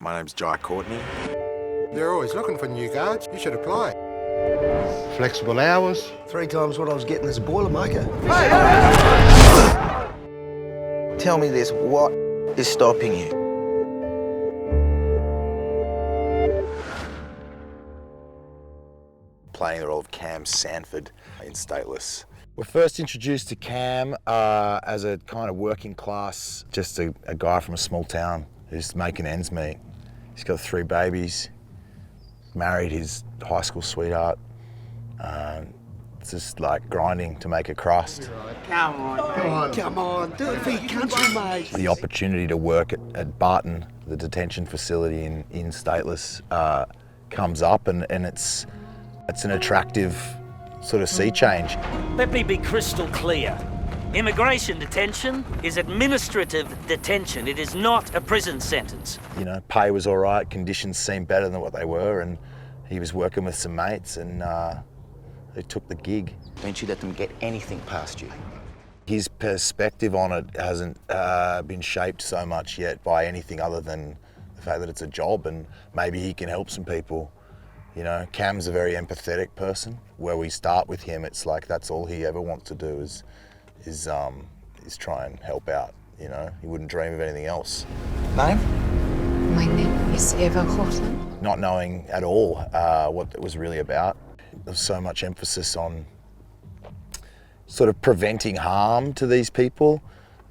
My name's Courtney. They're always looking for new guards. You should apply. Flexible hours. 3 times what I was getting as a Boilermaker. Tell me this, what is stopping you? Playing the role of Cam Sanford in Stateless. We're first introduced to Cam as a kind of working class, just a guy from a small town who's making ends meet. He's got 3 babies, married his high school sweetheart. It's just like grinding to make a crust. Come on, do it for your country, mate. The opportunity to work at Barton, the detention facility in Stateless, comes up, and it's an attractive sort of sea change. Let me be crystal clear. Immigration detention is administrative detention. It is not a prison sentence. You know, pay was all right, conditions seemed better than what they were, and he was working with some mates, and they took the gig. Don't you let them get anything past you. His perspective on it hasn't been shaped so much yet by anything other than the fact that it's a job and maybe he can help some people. You know, Cam's a very empathetic person. Where we start with him, it's like that's all he ever wants to do is try and help out. You know, he wouldn't dream of anything else. Name? My name is Eva Hortland. Not knowing at all what it was really about. There's so much emphasis on sort of preventing harm to these people.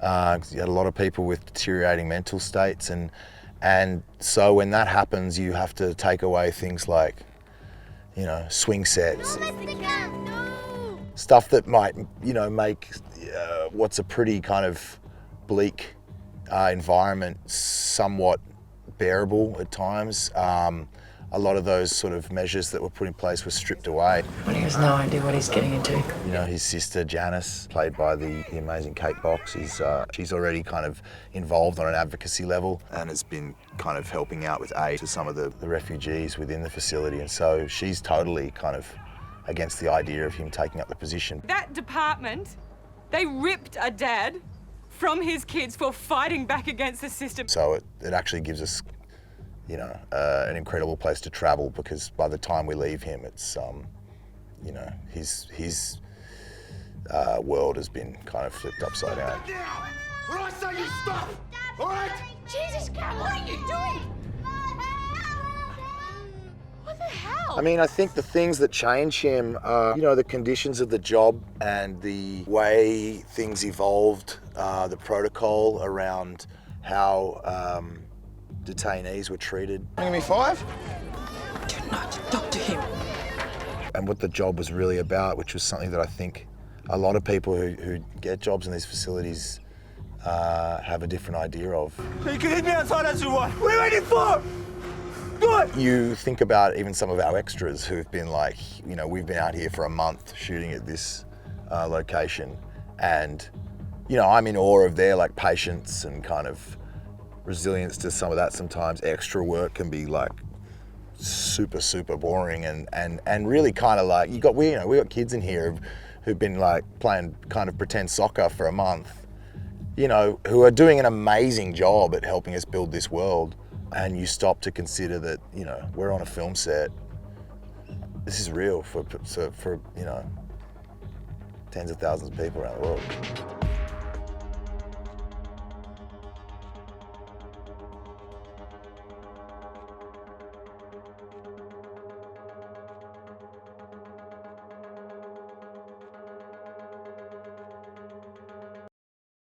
You had a lot of people with deteriorating mental states, and so when that happens, you have to take away things like, you know, swing sets, stuff that might, you know, make what's a pretty kind of bleak environment somewhat bearable at times. A lot of those sort of measures that were put in place were stripped away. But he has no idea what he's getting into. You know, his sister Janice, played by the amazing Kate Box, she's already kind of involved on an advocacy level and has been kind of helping out with aid to some of the refugees within the facility, and so she's totally kind of against the idea of him taking up the position. That department, they ripped a dad from his kids for fighting back against the system. So it actually gives us, you know, an incredible place to travel, because by the time we leave him, it's, you know, his world has been kind of flipped upside down. When I say you stop, all right? Jesus, Cam, what are you doing? What the hell? I mean, I think the things that change him are, you know, the conditions of the job and the way things evolved, the protocol around how detainees were treated. Give me 5? Do not talk to him. And what the job was really about, which was something that I think a lot of people who get jobs in these facilities have a different idea of. You can hit me as hard as you want. What are you waiting for? Good. You think about even some of our extras who've been like, you know, we've been out here for a month shooting at this location, and, you know, I'm in awe of their like patience and kind of resilience to some of that. Sometimes extra work can be like super boring and really kind of like, we got kids in here who've been like playing kind of pretend soccer for a month, you know, who are doing an amazing job at helping us build this world, and you stop to consider that, you know, we're on a film set. This is real for you know, tens of thousands of people around the world.